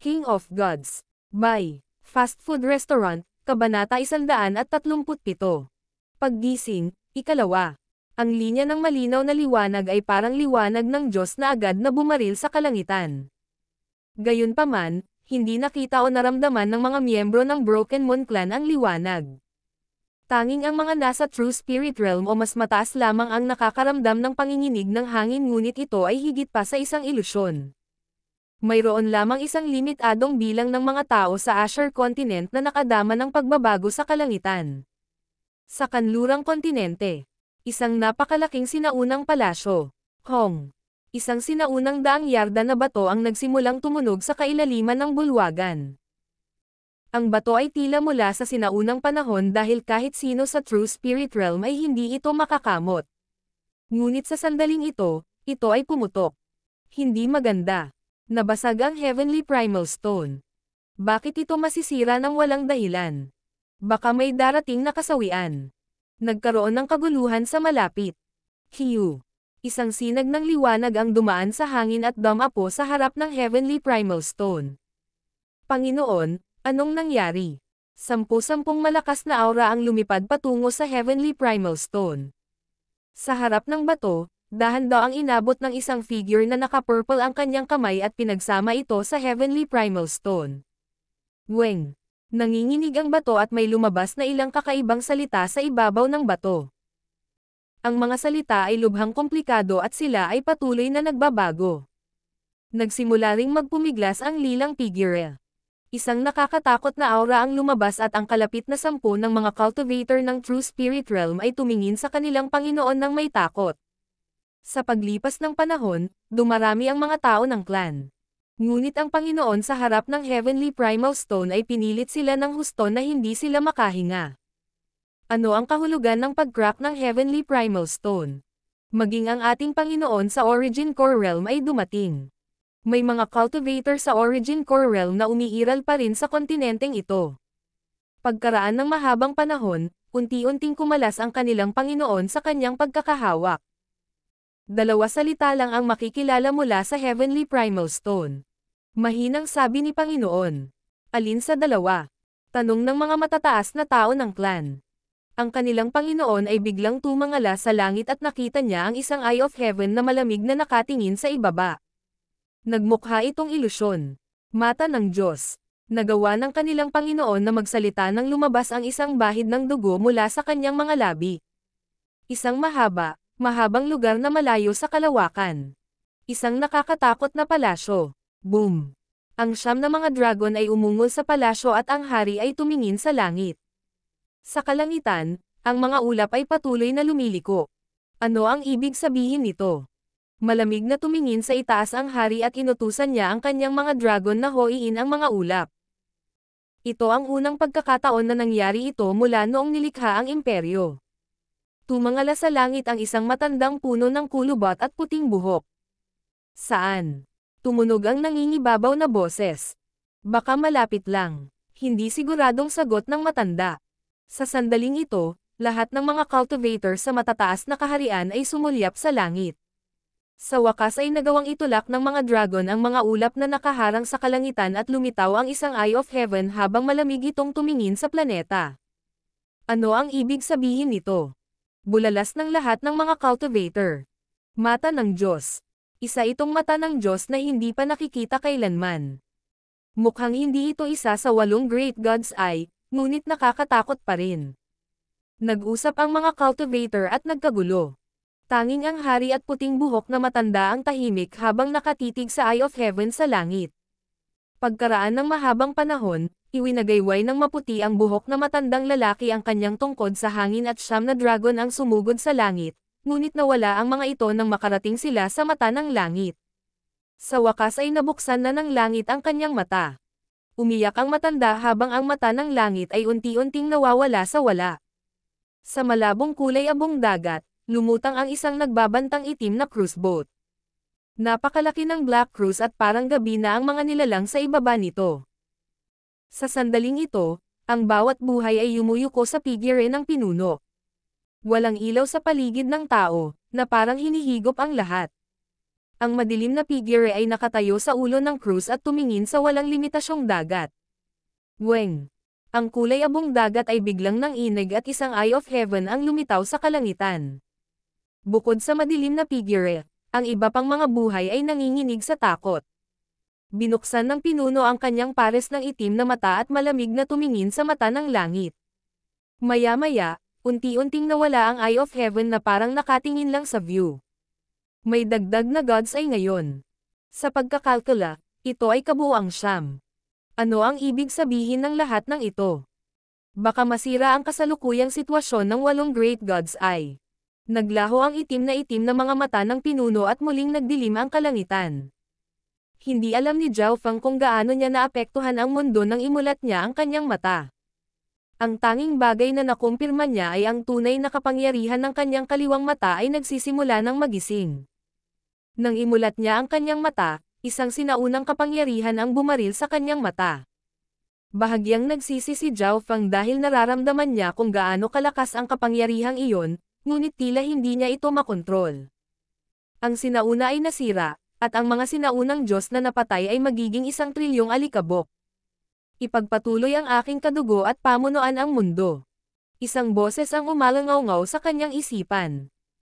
King of Gods. By Fast Food Restaurant, Kabanata 137. Paggising, ikalawa. Ang linya ng malinaw na liwanag ay parang liwanag ng Diyos na agad na bumaril sa kalangitan. Gayunpaman, hindi nakita o naramdaman ng mga miyembro ng Broken Moon Clan ang liwanag. Tanging ang mga nasa True Spirit Realm o mas mataas lamang ang nakakaramdam ng panginginig ng hangin, ngunit ito ay higit pa sa isang ilusyon. Mayroon lamang isang limitadong bilang ng mga tao sa Asher Continent na nakadama ng pagbabago sa kalangitan. Sa kanlurang kontinente, isang napakalaking sinaunang palasyo, Hong. Isang sinaunang daang yarda na bato ang nagsimulang tumunog sa kailaliman ng bulwagan. Ang bato ay tila mula sa sinaunang panahon dahil kahit sino sa True Spirit Realm ay hindi ito makakamot. Ngunit sa sandaling ito ay pumutok. Hindi maganda. Nabasag ang Heavenly Primal Stone. Bakit ito masisira ng walang dahilan? Baka may darating na kasawian. Nagkaroon ng kaguluhan sa malapit. Q. Isang sinag ng liwanag ang dumaan sa hangin at dumapo sa harap ng Heavenly Primal Stone. Panginoon, anong nangyari? 10 malakas na aura ang lumipad patungo sa Heavenly Primal Stone. Sa harap ng bato, dahan-daang inabot ng isang figure na naka-purple ang kanyang kamay at pinagsama ito sa Heavenly Primal Stone. Weng. Nanginginig ang bato at may lumabas na ilang kakaibang salita sa ibabaw ng bato. Ang mga salita ay lubhang komplikado at sila ay patuloy na nagbabago. Nagsimula ring magpumiglas ang lilang figure. Isang nakakatakot na aura ang lumabas at ang kalapit na 10 ng mga cultivator ng True Spirit Realm ay tumingin sa kanilang Panginoon ng may takot. Sa paglipas ng panahon, dumarami ang mga tao ng clan. Ngunit ang Panginoon sa harap ng Heavenly Primal Stone ay pinilit sila ng husto na hindi sila makahinga. Ano ang kahulugan ng pag-crack ng Heavenly Primal Stone? Maging ang ating Panginoon sa Origin Core Realm ay dumating. May mga cultivator sa Origin Core Realm na umiiral pa rin sa kontinenteng ito. Pagkaraan ng mahabang panahon, unti-unting kumalas ang kanilang Panginoon sa kanyang pagkakahawak. 2 salita lang ang makikilala mula sa Heavenly Primal Stone. Mahinang sabi ni Panginoon. Alin sa dalawa? Tanong ng mga matataas na tao ng clan. Ang kanilang Panginoon ay biglang tumangala sa langit at nakita niya ang isang Eye of Heaven na malamig na nakatingin sa ibaba. Nagmukha itong ilusyon. Mata ng Diyos. Nagawa ng kanilang Panginoon na magsalita nang lumabas ang isang bahid ng dugo mula sa kanyang mga labi. Isang mahabang lugar na malayo sa kalawakan. Isang nakakatakot na palasyo. Boom! Ang 9 na mga dragon ay umungol sa palasyo at ang hari ay tumingin sa langit. Sa kalangitan, ang mga ulap ay patuloy na lumiliko. Ano ang ibig sabihin nito? Malamig na tumingin sa itaas ang hari at inutusan niya ang kanyang mga dragon na hoiin ang mga ulap. Ito ang unang pagkakataon na nangyari ito mula noong nilikha ang imperyo. Tumangala sa langit ang isang matandang puno ng kulubot at puting buhok. Saan? Tumunog ang nangingibabaw na boses. Baka malapit lang. Hindi siguradong sagot ng matanda. Sa sandaling ito, lahat ng mga cultivator sa matataas na kaharian ay sumulyap sa langit. Sa wakas ay nagawang itulak ng mga dragon ang mga ulap na nakaharang sa kalangitan at lumitaw ang isang Eye of Heaven habang malamig itong tumingin sa planeta. Ano ang ibig sabihin nito? Bulalas ng lahat ng mga cultivator. Mata ng Diyos. Isa itong mata ng Diyos na hindi pa nakikita kailanman. Mukhang hindi ito isa sa 8 Great God's Eye, ngunit nakakatakot pa rin. Nag-usap ang mga cultivator at nagkagulo. Tanging ang hari at puting buhok na matanda ang tahimik habang nakatitig sa Eye of Heaven sa langit. Pagkaraan ng mahabang panahon, iwinagayway ng maputi ang buhok na matandang lalaki ang kanyang tungkod sa hangin at 9 na dragon ang sumugod sa langit, ngunit nawala ang mga ito nang makarating sila sa mata ng langit. Sa wakas ay nabuksan na ng langit ang kanyang mata. Umiyak ang matanda habang ang mata ng langit ay unti-unting nawawala sa wala. Sa malabong kulay abong dagat, lumutang ang isang nagbabantang itim na cruise boat. Napakalaki ng Black Cruise at parang gabi na ang mga nilalang sa ibaba nito. Sa sandaling ito, ang bawat buhay ay yumuyuko sa figure ng pinuno. Walang ilaw sa paligid ng tao, na parang hinihigop ang lahat. Ang madilim na figure ay nakatayo sa ulo ng cruise at tumingin sa walang limitasyong dagat. Weng! Ang kulay abong dagat ay biglang nanginig at isang eye of heaven ang lumitaw sa kalangitan. Bukod sa madilim na figure, ang iba pang mga buhay ay nanginginig sa takot. Binuksan ng pinuno ang kanyang pares ng itim na mata at malamig na tumingin sa mata ng langit. Maya-maya, unti-unting nawala ang eye of heaven na parang nakatingin lang sa view. May dagdag na gods ay ngayon. Sa pagkakalkula, ito ay kabuuang 9. Ano ang ibig sabihin ng lahat ng ito? Baka masira ang kasalukuyang sitwasyon ng 8 great gods ay. Naglaho ang itim na mga mata ng pinuno at muling nagdilim ang kalangitan. Hindi alam ni Zhao Feng kung gaano niya naapektuhan ang mundo nang imulat niya ang kanyang mata. Ang tanging bagay na nakumpirma niya ay ang tunay na kapangyarihan ng kanyang kaliwang mata ay nagsisimula ng magising. Nang imulat niya ang kanyang mata, isang sinaunang kapangyarihan ang bumaril sa kanyang mata. Bahagyang nagsisi si Zhao Feng dahil nararamdaman niya kung gaano kalakas ang kapangyarihang iyon, ngunit tila hindi niya ito makontrol. Ang sinauna ay nasira, at ang mga sinaunang Diyos na napatay ay magiging 1 trilyong alikabok. Ipagpatuloy ang aking kadugo at pamunuan ang mundo. Isang boses ang umalangaw-ngaw sa kanyang isipan.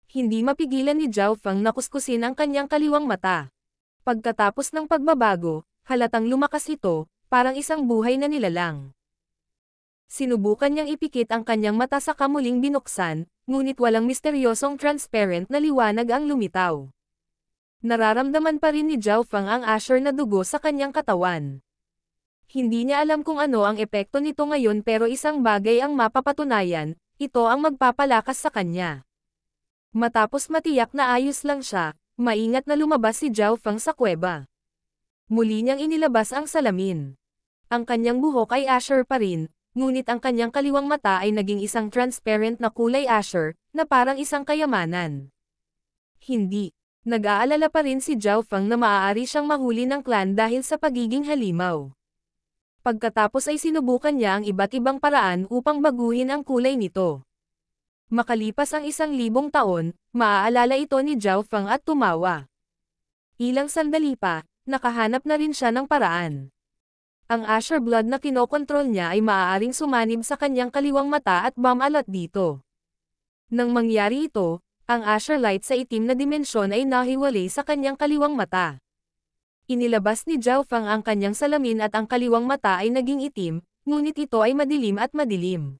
Hindi mapigilan ni Zhao Feng na kuskusin ang kanyang kaliwang mata. Pagkatapos ng pagbabago, halatang lumakas ito, parang isang buhay na nilalang. Sinubukan niyang ipikit ang kanyang mata sa kamuling binuksan, ngunit walang misteryosong transparent na liwanag ang lumitaw. Nararamdaman pa rin ni Zhao Feng ang asher na dugo sa kanyang katawan. Hindi niya alam kung ano ang epekto nito ngayon pero isang bagay ang mapapatunayan, ito ang magpapalakas sa kanya. Matapos matiyak na ayos lang siya, maingat na lumabas si Zhao Feng sa kuweba. Muli niyang inilabas ang salamin. Ang kanyang buhok ay asher pa rin, ngunit ang kanyang kaliwang mata ay naging isang transparent na kulay asher, na parang isang kayamanan. Hindi. Nag-aalala pa rin si Zhao Feng na maaari siyang mahuli ng clan dahil sa pagiging halimaw. Pagkatapos ay sinubukan niya ang iba't ibang paraan upang baguhin ang kulay nito. Makalipas ang 1,000 taon, maaalala ito ni Zhao Feng at tumawa. Ilang sandali pa, nakahanap na rin siya ng paraan. Ang Asher Blood na kinokontrol niya ay maaaring sumanib sa kanyang kaliwang mata at bumalot dito. Nang mangyari ito, ang Asher Light sa itim na dimensyon ay nahiwalay sa kanyang kaliwang mata. Inilabas ni Zhao Feng ang kanyang salamin at ang kaliwang mata ay naging itim, ngunit ito ay madilim at madilim.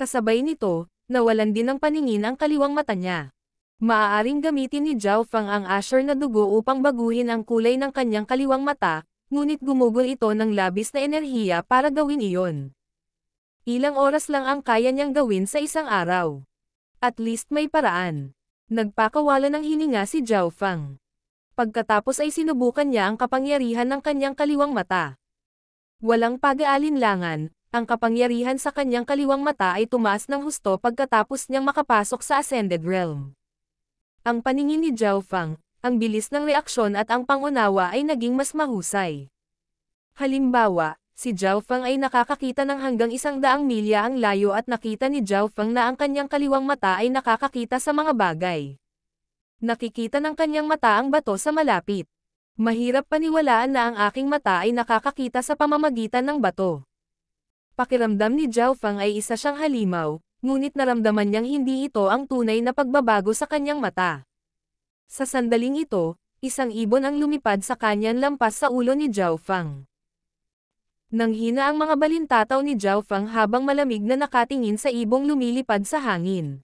Kasabay nito, nawalan din ng paningin ang kaliwang mata niya. Maaaring gamitin ni Zhao Feng ang asher na dugo upang baguhin ang kulay ng kanyang kaliwang mata, ngunit gumugol ito ng labis na enerhiya para gawin iyon. Ilang oras lang ang kaya niyang gawin sa isang araw. At least may paraan. Nagpakawala ng hininga si Zhao Feng. Pagkatapos ay sinubukan niya ang kapangyarihan ng kanyang kaliwang mata. Walang pag-aalinlangan, ang kapangyarihan sa kanyang kaliwang mata ay tumaas ng husto pagkatapos niyang makapasok sa Ascended Realm. Ang paningin ni Zhao Feng, ang bilis ng reaksyon at ang pangunawa ay naging mas mahusay. Halimbawa, si Zhao Feng ay nakakakita ng hanggang 100 milya ang layo at nakita ni Zhao Feng na ang kanyang kaliwang mata ay nakakakita sa mga bagay. Nakikita ng kanyang mata ang bato sa malapit. Mahirap paniwalaan na ang aking mata ay nakakakita sa pamamagitan ng bato. Pakiramdam ni Zhao Feng ay isa siyang halimaw, ngunit naramdaman niyang hindi ito ang tunay na pagbabago sa kanyang mata. Sa sandaling ito, isang ibon ang lumipad sa kanyang lampas sa ulo ni Zhao Feng. Nanghina ang mga balintataw ni Zhao Feng habang malamig na nakatingin sa ibong lumilipad sa hangin.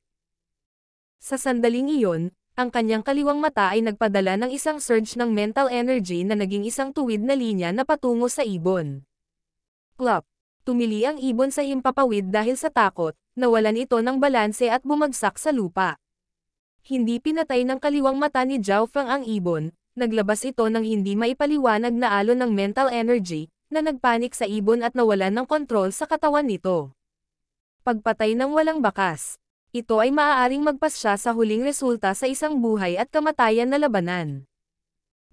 Sa sandaling iyon, ang kanyang kaliwang mata ay nagpadala ng isang surge ng mental energy na naging isang tuwid na linya na patungo sa ibon. Plop! Tumili ang ibon sa himpapawid dahil sa takot, nawalan ito ng balanse at bumagsak sa lupa. Hindi pinatay ng kaliwang mata ni Zhao Feng ang ibon, naglabas ito ng hindi maipaliwanag na alon ng mental energy, na nagpanik sa ibon at nawalan ng kontrol sa katawan nito. Pagpatay ng walang bakas. Ito ay maaaring magpasya sa huling resulta sa isang buhay at kamatayan na labanan.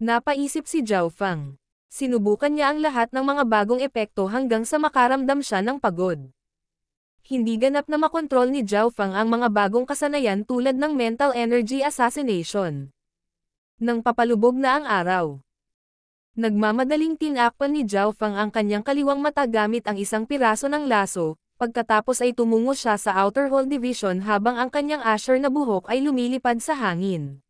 Napaisip si Zhao Feng. Sinubukan niya ang lahat ng mga bagong epekto hanggang sa makaramdam siya ng pagod. Hindi ganap na makontrol ni Zhao Feng ang mga bagong kasanayan tulad ng mental energy assassination. Nang papalubog na ang araw. Nagmamadaling tinakpan ni Zhao Feng ang kanyang kaliwang mata gamit ang isang piraso ng laso, pagkatapos ay tumungo siya sa Outer Hall Division habang ang kanyang asher na buhok ay lumilipad sa hangin.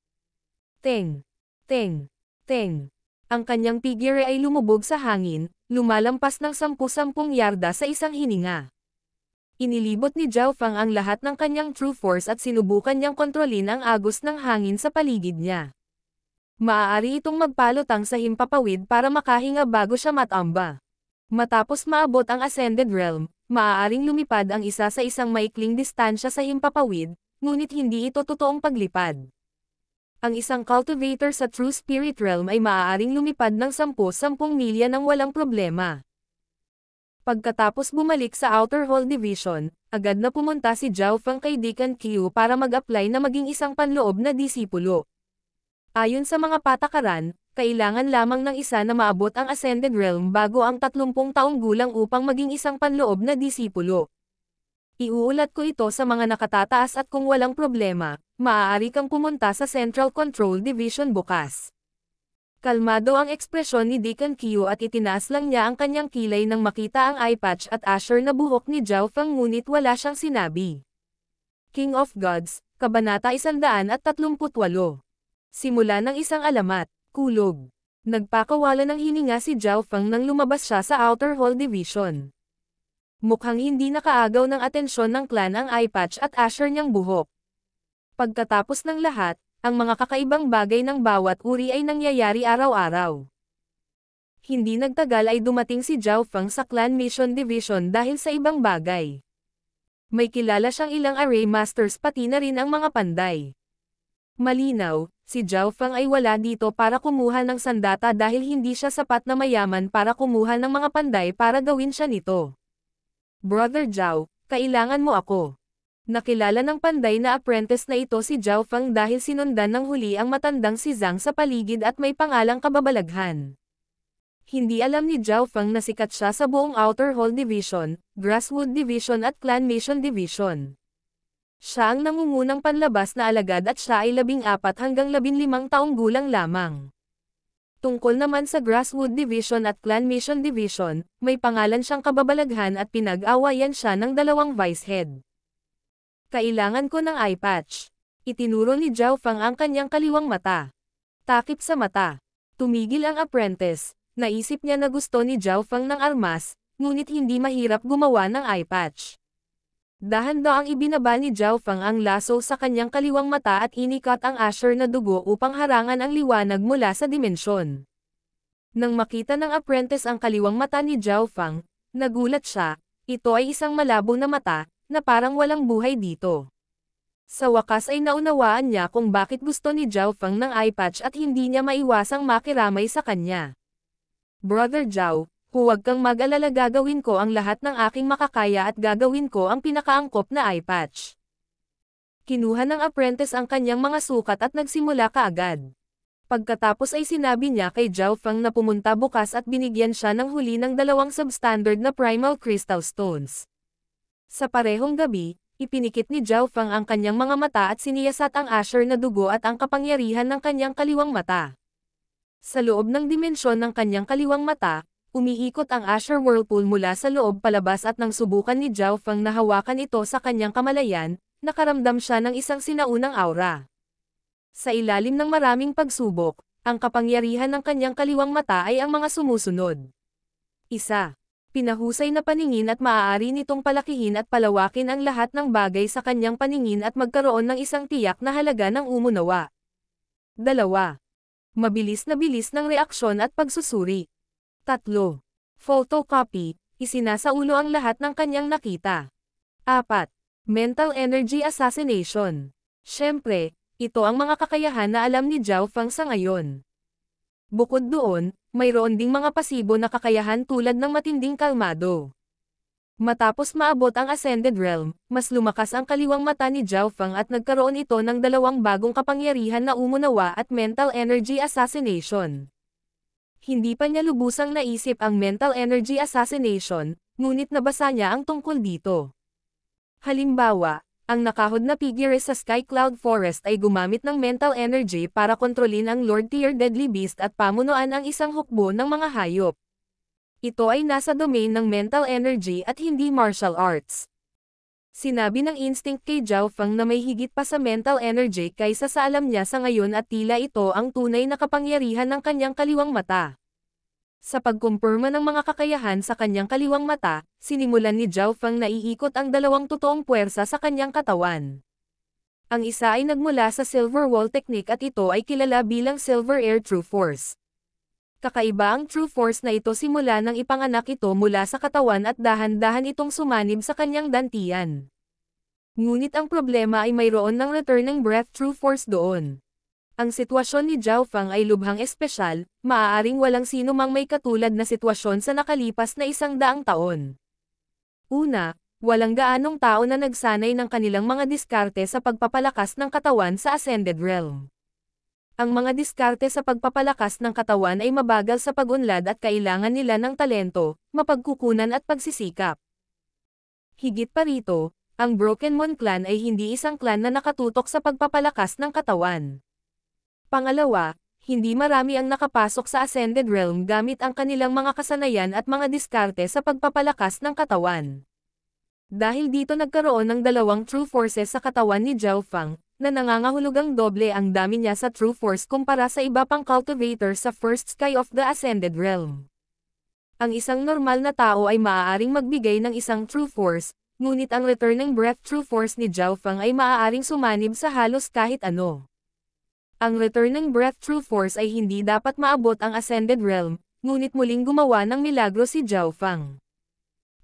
Teng! Teng! Teng! Ang kanyang figure ay lumubog sa hangin, lumalampas ng 10-10 yarda sa isang hininga. Inilibot ni Zhao Feng ang lahat ng kanyang true force at sinubukan niyang kontrolin ang agos ng hangin sa paligid niya. Maaari itong magpalutang sa himpapawid para makahinga bago siya matamba. Matapos maabot ang Ascended Realm, maaaring lumipad ang isa sa isang maikling distansya sa himpapawid, ngunit hindi ito totoong paglipad. Ang isang cultivator sa True Spirit Realm ay maaaring lumipad ng 10-10 milya nang walang problema. Pagkatapos bumalik sa Outer Hall Division, agad na pumunta si Zhao Feng kay Deacon Qiu para mag-apply na maging isang panloob na disipulo. Ayon sa mga patakaran, kailangan lamang ng isa na maabot ang Ascended Realm bago ang 30 taong gulang upang maging isang panloob na disipulo. Iuulat ko ito sa mga nakatataas at kung walang problema, maaari kang pumunta sa Central Control Division bukas. Kalmado ang ekspresyon ni Deacon Qiu at itinaas lang niya ang kanyang kilay nang makita ang eye patch at asher na buhok ni Zhao Feng ngunit wala siyang sinabi. King of Gods, Kabanata 138. Simula ng isang alamat, kulog. Nagpakawala ng hininga si Zhao Feng nang lumabas siya sa Outer Hall Division. Mukhang hindi nakaagaw ng atensyon ng clan ang eye patch at asher niyang buhok. Pagkatapos ng lahat, ang mga kakaibang bagay ng bawat uri ay nangyayari araw-araw. Hindi nagtagal ay dumating si Zhao Feng sa Clan Mission Division dahil sa ibang bagay. May kilala siyang ilang array masters pati na rin ang mga panday. Malinaw, si Zhao Feng ay wala dito para kumuha ng sandata dahil hindi siya sapat na mayaman para kumuha ng mga panday para gawin siya nito. Brother Zhao, kailangan mo ako. Nakilala ng panday na apprentice na ito si Zhao Feng dahil sinundan ng huli ang matandang si Zhang sa paligid at may pangalang kababalaghan. Hindi alam ni Zhao Feng na sikat siya sa buong Outer Hall Division, Grasswood Division at Clan Mission Division. Siya ang nangungunang panlabas na alagad at siya ay 14 hanggang 15 taong gulang lamang. Tungkol naman sa Grasswood Division at Clan Mission Division, may pangalan siyang kababalaghan at pinag-awayan siya ng 2 vice head. Kailangan ko ng eye patch. Itinuro ni Zhao Feng ang kanyang kaliwang mata. Takip sa mata. Tumigil ang apprentice. Naisip niya na gusto ni Zhao Feng ng armas, ngunit hindi mahirap gumawa ng eye patch. Dahan-daang ibinaba ni Zhao Feng ang laso sa kanyang kaliwang mata at inikat ang asher na dugo upang harangan ang liwanag mula sa dimensyon. Nang makita ng apprentice ang kaliwang mata ni Zhao Feng, nagulat siya. Ito ay isang malabo na mata, na parang walang buhay dito. Sa wakas ay naunawaan niya kung bakit gusto ni Zhao Feng ng eye patch at hindi niya maiwasang makiramay sa kanya. Brother Zhao, huwag kang mag-alala, gagawin ko ang lahat ng aking makakaya at gagawin ko ang pinakaangkop na eye patch. Kinuha ng apprentice ang kanyang mga sukat at nagsimula kaagad. Pagkatapos ay sinabi niya kay Zhao Feng na pumunta bukas at binigyan siya ng huli ng 2 substandard na primal crystal stones. Sa parehong gabi, ipinikit ni Zhao Feng ang kanyang mga mata at siniyasat ang asher na dugo at ang kapangyarihan ng kanyang kaliwang mata. Sa loob ng dimensyon ng kanyang kaliwang mata, umiikot ang Asher Whirlpool mula sa loob palabas at nang subukan ni Zhao Feng na hawakan ito sa kanyang kamalayan, nakaramdam siya ng isang sinaunang aura. Sa ilalim ng maraming pagsubok, ang kapangyarihan ng kanyang kaliwang mata ay ang mga sumusunod. 1. Pinahusay na paningin at maaari nitong palakihin at palawakin ang lahat ng bagay sa kanyang paningin at magkaroon ng isang tiyak na halaga ng umunawa. 2. Mabilis na bilis ng reaksyon at pagsusuri. 3. Photocopy, isinasaulo ang lahat ng kanyang nakita. 4. Mental Energy Assassination. Siyempre, ito ang mga kakayahan na alam ni Zhao Feng sa ngayon. Bukod doon, mayroon ding mga pasibo na kakayahan tulad ng matinding kalmado. Matapos maabot ang Ascended Realm, mas lumakas ang kaliwang mata ni Zhao Feng at nagkaroon ito ng 2 bagong kapangyarihan na umunawa at Mental Energy Assassination. Hindi pa niya lubusang naisip ang Mental Energy Assassination, ngunit nabasa niya ang tungkol dito. Halimbawa, Ang nakahod na figure sa Sky Cloud Forest ay gumamit ng mental energy para kontrolin ang Lord Tier Deadly Beast at pamunuan ang isang hukbo ng mga hayop. Ito ay nasa domain ng mental energy at hindi martial arts. Sinabi ng instinct kay Zhao Feng na may higit pa sa mental energy kaysa sa alam niya sa ngayon at tila ito ang tunay na kapangyarihan ng kanyang kaliwang mata. Sa pagkumpirma ng mga kakayahan sa kanyang kaliwang mata, sinimulan ni Zhao Feng na iikot ang dalawang totoong puwersa sa kanyang katawan. Ang isa ay nagmula sa Silver Wall Technique at ito ay kilala bilang Silver Air True Force. Kakaiba ang True Force na ito simula nang ipanganak ito mula sa katawan at dahan-dahan itong sumanib sa kanyang dantian. Ngunit ang problema ay mayroon ng Returning Breath True Force doon. Ang sitwasyon ni Zhao Feng ay lubhang espesyal, maaaring walang sino mang may katulad na sitwasyon sa nakalipas na 100 taon. Una, walang gaanong tao na nagsanay ng kanilang mga diskarte sa pagpapalakas ng katawan sa Ascended Realm. Ang mga diskarte sa pagpapalakas ng katawan ay mabagal sa pag-unlad at kailangan nila ng talento, mapagkukunan at pagsisikap. Higit pa rito, ang Broken Moon Clan ay hindi isang clan na nakatutok sa pagpapalakas ng katawan. Pangalawa, hindi marami ang nakapasok sa Ascended Realm gamit ang kanilang mga kasanayan at mga diskarte sa pagpapalakas ng katawan. Dahil dito nagkaroon ng dalawang True Forces sa katawan ni Zhao Feng, na nangangahulugang doble ang dami niya sa True Force kumpara sa iba pang cultivator sa First Sky of the Ascended Realm. Ang isang normal na tao ay maaaring magbigay ng isang True Force, ngunit ang Returning Breath True Force ni Zhao Feng ay maaaring sumanib sa halos kahit ano. Ang Returning Breath True Force ay hindi dapat maabot ang Ascended Realm, ngunit muling gumawa ng milagro si Zhao Feng.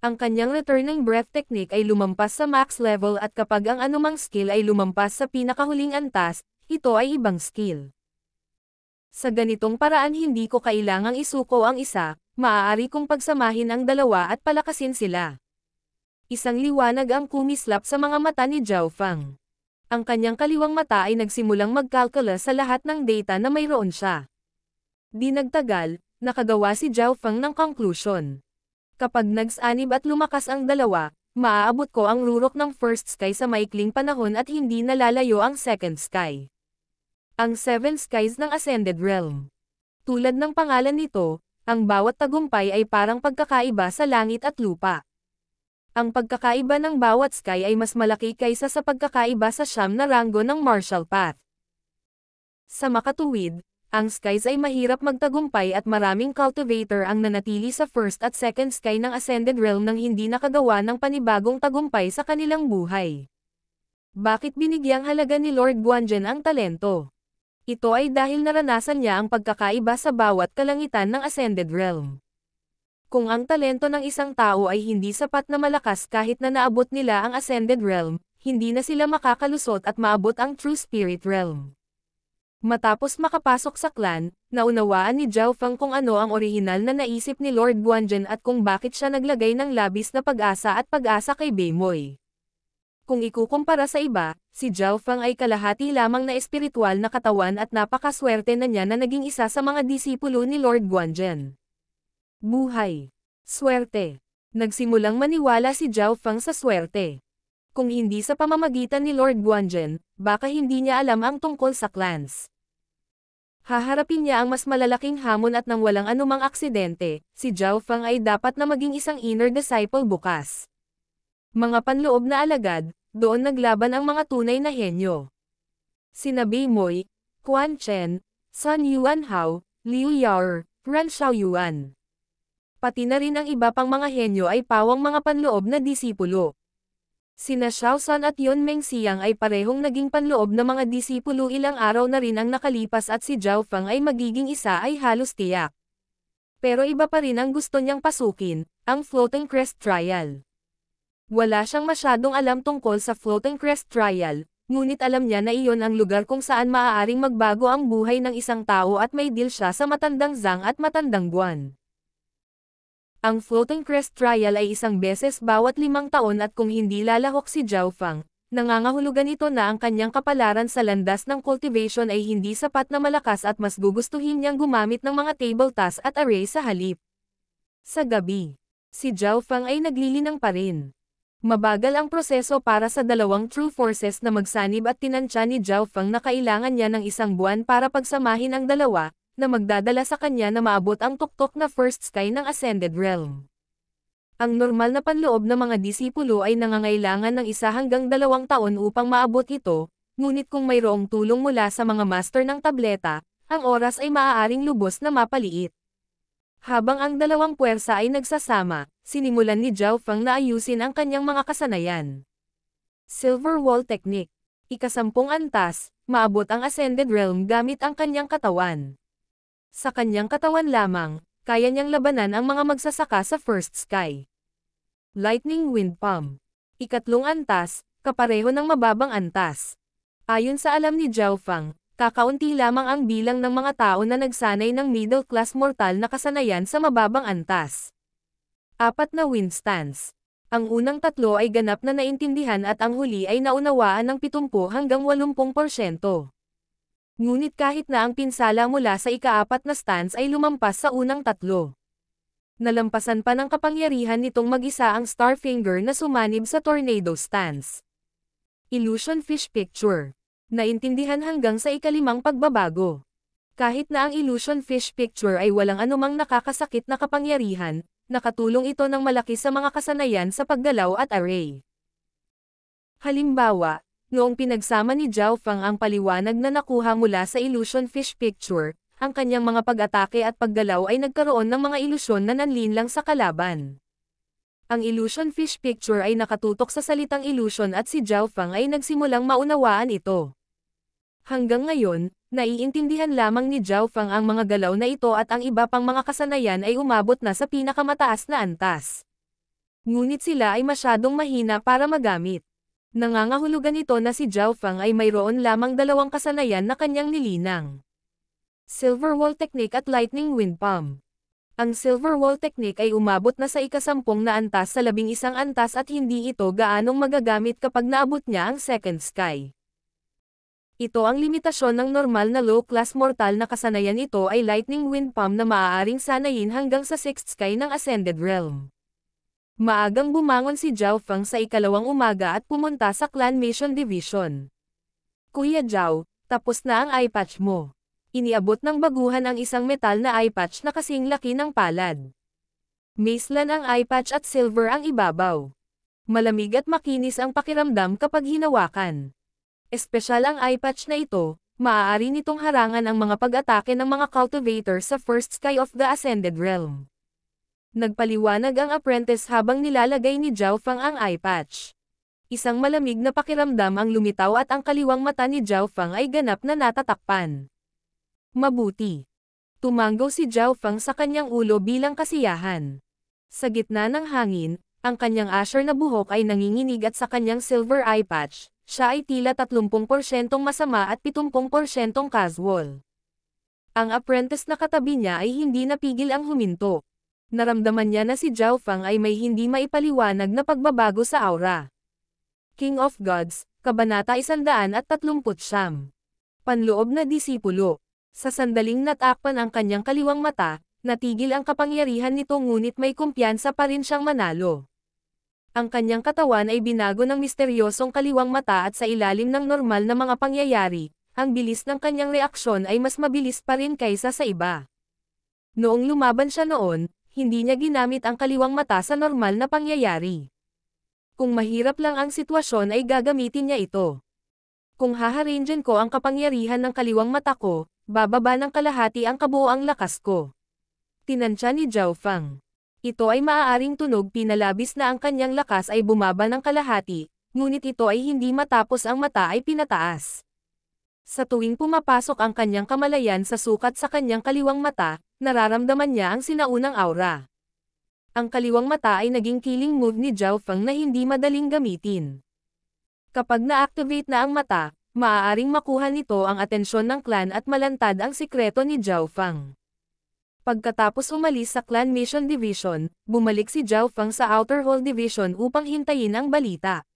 Ang kanyang Returning Breath technique ay lumampas sa max level at kapag ang anumang skill ay lumampas sa pinakahuling antas, ito ay ibang skill. Sa ganitong paraan hindi ko kailangang isuko ang isa, maaari kong pagsamahin ang dalawa at palakasin sila. Isang liwanag ang kumislap sa mga mata ni Zhao Feng. Ang kanyang kaliwang mata ay nagsimulang magkalkula sa lahat ng data na mayroon siya. Di nagtagal, nakagawa si Zhao Feng ng conclusion. Kapag nagsanib at lumakas ang dalawa, maaabot ko ang rurok ng First Sky sa maikling panahon at hindi nalalayo ang Second Sky. Ang Seven Skies ng Ascended Realm. Tulad ng pangalan nito, ang bawat tagumpay ay parang pagkakaiba sa langit at lupa. Ang pagkakaiba ng bawat sky ay mas malaki kaysa sa pagkakaiba sa siyam na ranggo ng martial path. Sa makatuwid, ang skies ay mahirap magtagumpay at maraming cultivator ang nanatili sa first at second sky ng Ascended Realm nang hindi nakagawa ng panibagong tagumpay sa kanilang buhay. Bakit binigyang halaga ni Lord Guanzhen ang talento? Ito ay dahil naranasan niya ang pagkakaiba sa bawat kalangitan ng Ascended Realm. Kung ang talento ng isang tao ay hindi sapat na malakas kahit na naabot nila ang Ascended Realm, hindi na sila makakalusot at maabot ang True Spirit Realm. Matapos makapasok sa clan, naunawaan ni Zhao Feng kung ano ang orihinal na naisip ni Lord Guanzhen at kung bakit siya naglagay ng labis na pag-asa at pag-asa kay Beimoy. Kung ikukumpara sa iba, si Zhao Feng ay kalahati lamang na espiritual na katawan at napakaswerte na niya na naging isa sa mga disipulo ni Lord Guanzhen. Buhay. Swerte. Nagsimulang maniwala si Zhao Feng sa swerte. Kung hindi sa pamamagitan ni Lord Guanzhen, baka hindi niya alam ang tungkol sa clans. Haharapin niya ang mas malalaking hamon at nang walang anumang aksidente, si Zhao Feng ay dapat na maging isang inner disciple bukas. Mga panloob na alagad, doon naglaban ang mga tunay na henyo. Sina Beimoy, Quan Chen, Sun Yuanhao, Liu Yao, Ran Xiaoyuan. Pati na rin ang iba pang mga henyo ay pawang mga panloob na disipulo. Sina Xiao San at Yun Mengxiang ay parehong naging panloob na mga disipulo ilang araw na rin ang nakalipas at si Zhao Feng ay magiging isa ay halos tiyak. Pero iba pa rin ang gusto niyang pasukin, ang Floating Crest Trial. Wala siyang masyadong alam tungkol sa Floating Crest Trial, ngunit alam niya na iyon ang lugar kung saan maaaring magbago ang buhay ng isang tao at may deal siya sa matandang Zhang at matandang Guan. Ang Floating Crest Trial ay isang beses bawat 5 taon at kung hindi lalahok si Zhao Feng, nangangahulugan ito na ang kanyang kapalaran sa landas ng cultivation ay hindi sapat na malakas at mas gugustuhin niyang gumamit ng mga table tasks at array sa halip. Sa gabi, si Zhao Feng ay naglilinang pa rin. Mabagal ang proseso para sa dalawang true forces na magsanib at tinansya ni Zhao Feng na kailangan niya ng isang buwan para pagsamahin ang dalawa, na magdadala sa kanya na maabot ang tuktok na first sky ng Ascended Realm. Ang normal na panloob ng mga disipulo ay nangangailangan ng 1 hanggang 2 taon upang maabot ito, ngunit kung mayroong tulong mula sa mga master ng tableta, ang oras ay maaaring lubos na mapaliit. Habang ang dalawang puwersa ay nagsasama, sinimulan ni Zhao Feng na ayusin ang kanyang mga kasanayan. Silver Wall Technique. Ika-10 antas, maabot ang Ascended Realm gamit ang kanyang katawan. Sa kanyang katawan lamang, kaya niyang labanan ang mga magsasaka sa First Sky. Lightning Wind Palm. Ika-3 antas, kapareho ng mababang antas. Ayon sa alam ni Zhao Feng, kakaunti lamang ang bilang ng mga tao na nagsanay ng middle-class mortal na kasanayan sa mababang antas. 4 na wind stance. Ang unang 3 ay ganap na naintindihan at ang huli ay naunawaan ng 70 hanggang 80%. Ngunit kahit na ang pinsala mula sa ika-4 na stance ay lumampas sa unang 3. Nalampasan pa ng kapangyarihan nitong mag-isa ang Starfinger na sumanib sa Tornado stance. Illusion Fish Picture. Naintindihan hanggang sa ika-5 pagbabago. Kahit na ang Illusion Fish Picture ay walang anumang nakakasakit na kapangyarihan, nakatulong ito ng malaki sa mga kasanayan sa paggalaw at array. Halimbawa, noong pinagsama ni Zhao Feng ang paliwanag na nakuha mula sa Illusion Fish Picture, ang kanyang mga pag-atake at paggalaw ay nagkaroon ng mga ilusyon na nanlinlang sa kalaban. Ang Illusion Fish Picture ay nakatutok sa salitang illusion at si Zhao Feng ay nagsimulang maunawaan ito. Hanggang ngayon, naiintindihan lamang ni Zhao Feng ang mga galaw na ito at ang iba pang mga kasanayan ay umabot na sa pinakamataas na antas. Ngunit sila ay masyadong mahina para magamit. Nangangahulugan ito na si Zhao Feng ay mayroon lamang 2 kasanayan na kanyang nilinang. Silver Wall Technique at Lightning Wind Palm. Ang Silver Wall Technique ay umabot na sa ika-10 na antas sa 11 antas at hindi ito gaanong magagamit kapag naabot niya ang Second Sky. Ito ang limitasyon ng normal na low-class mortal na kasanayan. Ito ay Lightning Wind Palm na maaaring sanayin hanggang sa 6th Sky ng Ascended Realm. Maagang bumangon si Zhao Feng sa ika-2 umaga at pumunta sa Clan Mission Division. Kuya Zhao, tapos na ang eye patch mo. Iniabot ng baguhan ang isang metal na eye patch na kasing laki ng palad. Macelan ang eye patch at silver ang ibabaw. Malamig at makinis ang pakiramdam kapag hinawakan. Espesyal ang eye patch na ito, maaari nitong harangan ang mga pag-atake ng mga cultivator sa First Sky of the Ascended Realm. Nagpaliwanag ang apprentice habang nilalagay ni Zhao Feng ang eye patch. Isang malamig na pakiramdam ang lumitaw at ang kaliwang mata ni Zhao Feng ay ganap na natatakpan. Mabuti. Tumango si Zhao Feng sa kanyang ulo bilang kasiyahan. Sa gitna ng hangin, ang kanyang asher na buhok ay nanginginig at sa kanyang silver eye patch, siya ay tila 30% masama at 70% casual. Ang apprentice na katabi niya ay hindi napigil ang huminto. Naramdaman niya na si Zhao Feng ay may hindi maipaliwanag na pagbabago sa aura. King of Gods, Kabanata 139. Panloob na disipulo. Sa sandaling natakpan ang kanyang kaliwang mata, natigil ang kapangyarihan nito ngunit may kumpiyansa pa rin siyang manalo. Ang kanyang katawan ay binago ng misteryosong kaliwang mata at sa ilalim ng normal na mga pangyayari, ang bilis ng kanyang reaksyon ay mas mabilis pa rin kaysa sa iba. Noong lumaban siya noon, hindi niya ginamit ang kaliwang mata sa normal na pangyayari. Kung mahirap lang ang sitwasyon ay gagamitin niya ito. Kung haharangan ko ang kapangyarihan ng kaliwang mata ko, bababa ng kalahati ang kabuoang lakas ko. Tinansya ni Zhao Feng. Ito ay maaaring tunog pinalabis na ang kanyang lakas ay bumaba ng kalahati, ngunit ito ay hindi matapos ang mata ay pinataas. Sa tuwing pumapasok ang kanyang kamalayan sa sukat sa kanyang kaliwang mata, nararamdaman niya ang sinaunang aura. Ang kaliwang mata ay naging killing move ni Zhao Feng na hindi madaling gamitin. Kapag na-activate na ang mata, maaaring makuha nito ang atensyon ng clan at malantad ang sikreto ni Zhao Feng. Pagkatapos umalis sa Clan Mission Division, bumalik si Zhao Feng sa Outer Hall Division upang hintayin ang balita.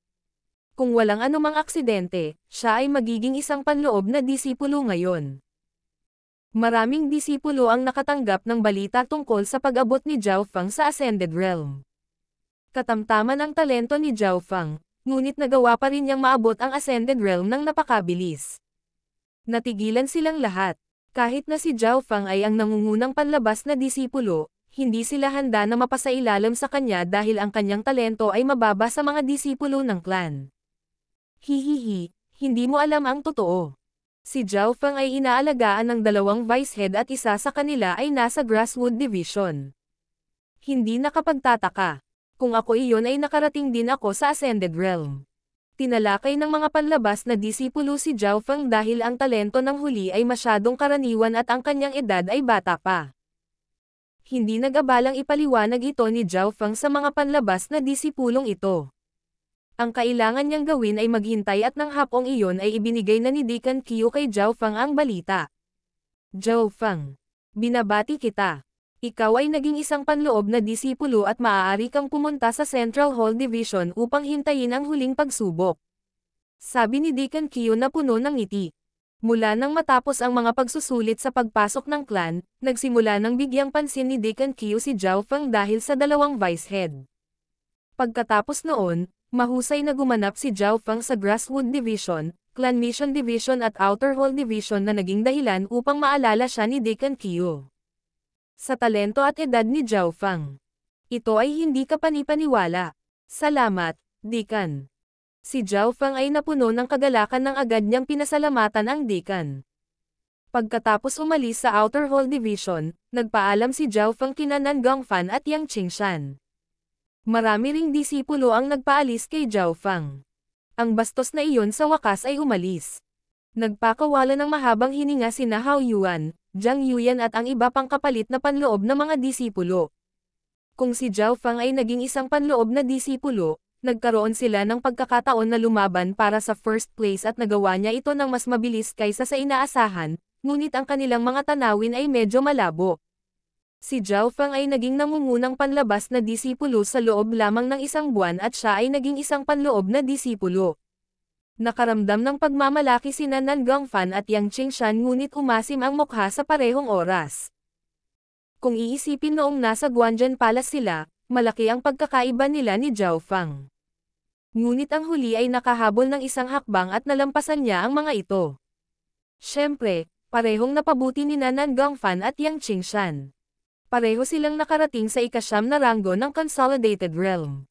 Kung walang anumang aksidente, siya ay magiging isang panloob na disipulo ngayon. Maraming disipulo ang nakatanggap ng balita tungkol sa pag-abot ni Zhao Feng sa Ascended Realm. Katamtaman ang talento ni Zhao Feng, ngunit nagawa pa rin niyang maabot ang Ascended Realm ng napakabilis. Natigilan silang lahat. Kahit na si Zhao Feng ay ang nangungunang panlabas na disipulo, hindi sila handa na mapasailalim sa kanya dahil ang kanyang talento ay mababa sa mga disipulo ng clan. Hihihi, hindi mo alam ang totoo. Si Zhao Feng ay inaalagaan ng dalawang vice head at isa sa kanila ay nasa Grasswood Division. Hindi nakapagtataka. Kung ako iyon ay nakarating din ako sa Ascended Realm. Tinalakay ng mga panlabas na disipulo si Zhao Feng dahil ang talento ng huli ay masyadong karaniwan at ang kanyang edad ay bata pa. Hindi nag-abalang ipaliwanag ito ni Zhao Feng sa mga panlabas na disipulong ito. Ang kailangan niyang gawin ay maghintay at ng hapong iyon ay ibinigay na ni Deacon Qiu kay Zhao Feng ang balita. Zhao Feng, binabati kita. Ikaw ay naging isang panloob na disipulo at maaari kang pumunta sa Central Hall Division upang hintayin ang huling pagsubok. Sabi ni Deacon Qiu na puno ng ngiti. Mula nang matapos ang mga pagsusulit sa pagpasok ng clan, nagsimula ng bigyang pansin ni Deacon Qiu si Zhao Feng dahil sa dalawang vice head. Pagkatapos noon, mahusay na gumanap si Zhao Feng sa Grasswood Division, Clan Mission Division at Outer Hall Division na naging dahilan upang maalala siya ni Deacon Qiu. Sa talento at edad ni Zhao Feng. Ito ay hindi kapanipaniwala. Salamat, Deacon. Si Zhao Feng ay napuno ng kagalakan nang agad niyang pinasalamatan ang Deacon. Pagkatapos umalis sa Outer Hall Division, nagpaalam si Zhao Feng kina Nan Gongfan at Yang Qingshan. Marami ring disipulo ang nagpaalis kay Zhao Feng. Ang bastos na iyon sa wakas ay umalis. Nagpakawala ng mahabang hininga sina Hao Yuan, Zhang Yuyan at ang iba pang kapalit na panloob na mga disipulo. Kung si Zhao Feng ay naging isang panloob na disipulo, nagkaroon sila ng pagkakataon na lumaban para sa first place at nagawa niya ito ng mas mabilis kaysa sa inaasahan, ngunit ang kanilang mga tanawin ay medyo malabo. Si Zhao Feng ay naging nangungunang panlabas na disipulo sa loob lamang ng isang buwan at siya ay naging isang panloob na disipulo. Nakaramdam ng pagmamalaki sina Nan Gongfan at Yang Qingshan ngunit umasim ang mukha sa parehong oras. Kung iisipin noong nasa Guanzhen Palace sila, malaki ang pagkakaiba nila ni Zhao Feng. Ngunit ang huli ay nakahabol ng isang hakbang at nalampasan niya ang mga ito. Siyempre, parehong napabuti ni Nan Gongfan at Yang Qingshan. Pareho silang nakarating sa ika-9 na ranggo ng Consolidated Realm.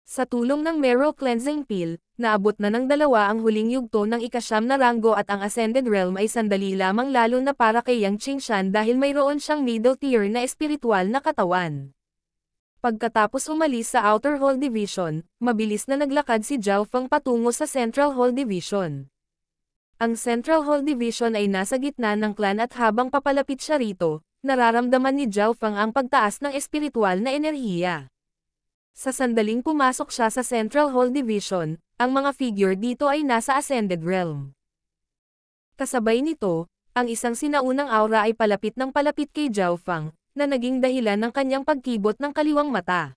Sa tulong ng Marrow Cleansing Pill, naabot na ng dalawa ang huling yugto ng ika-9 na ranggo at ang Ascended Realm ay sandali lamang lalo na para kay Yang Qingshan dahil mayroon siyang middle tier na espiritual na katawan. Pagkatapos umalis sa Outer Hall Division, mabilis na naglakad si Zhao Feng patungo sa Central Hall Division. Ang Central Hall Division ay nasa gitna ng clan at habang papalapit siya rito, nararamdaman ni Zhao Feng ang pagtaas ng espiritual na enerhiya. Sa sandaling pumasok siya sa Central Hall Division, ang mga figure dito ay nasa Ascended Realm. Kasabay nito, ang isang sinaunang aura ay palapit ng palapit kay Zhao Feng, na naging dahilan ng kanyang pagkibot ng kaliwang mata.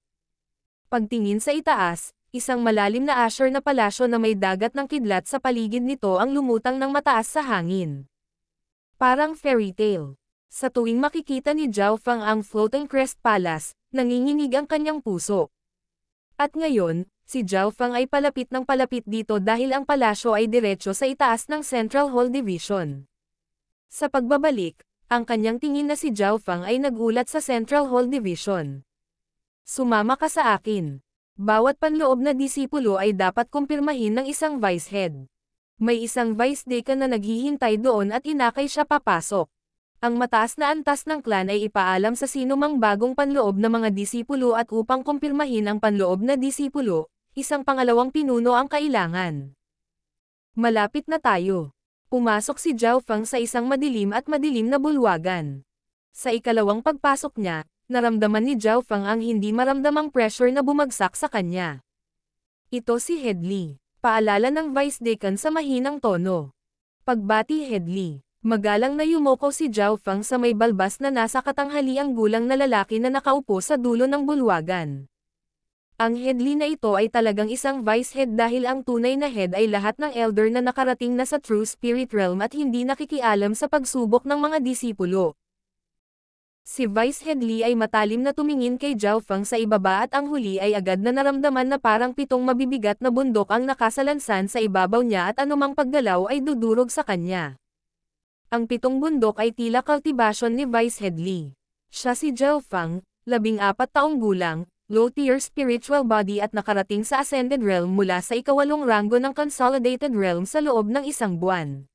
Pagtingin sa itaas, isang malalim na azure na palasyo na may dagat ng kidlat sa paligid nito ang lumutang ng mataas sa hangin. Parang fairy tale. Sa tuwing makikita ni Zhao Feng ang Floating Crest Palace, nanginginig ang kanyang puso. At ngayon, si Zhao Feng ay palapit ng palapit dito dahil ang palasyo ay diretso sa itaas ng Central Hall Division. Sa pagbabalik, ang kanyang tingin na si Zhao Feng ay nagulat sa Central Hall Division. Sumama ka sa akin. Bawat panloob na disipulo ay dapat kumpirmahin ng isang vice head. May isang vice deacon na naghihintay doon at inakay siya papasok. Ang mataas na antas ng clan ay ipaalam sa sinumang bagong panloob na mga disipulo at upang kumpirmahin ang panloob na disipulo, isang pangalawang pinuno ang kailangan. Malapit na tayo. Pumasok si Zhao Feng sa isang madilim na bulwagan. Sa ikalawang pagpasok niya, naramdaman ni Zhao Feng ang hindi maramdamang pressure na bumagsak sa kanya. Ito si Headley. Paalala ng Vice Deacon sa mahinang tono. Pagbati Headley. Magalang na yumoko si Zhao Feng sa may balbas na nasa katanghaliang gulang na lalaki na nakaupo sa dulo ng bulwagan. Ang Headley na ito ay talagang isang vice head dahil ang tunay na head ay lahat ng elder na nakarating na sa True Spirit Realm at hindi nakikialam sa pagsubok ng mga disipulo. Si Vice Headley ay matalim na tumingin kay Zhao Feng sa ibaba at ang huli ay agad na naramdaman na parang 7 mabibigat na bundok ang nakasalansan sa ibabaw niya at anumang paggalaw ay dudurog sa kanya. Ang 7 bundok ay tila kultibasyon ni Vice Headley. Siya si Zhao Feng, 14 taong gulang, low-tier spiritual body at nakarating sa Ascended Realm mula sa ika-8 ranggo ng Consolidated Realm sa loob ng 1 buwan.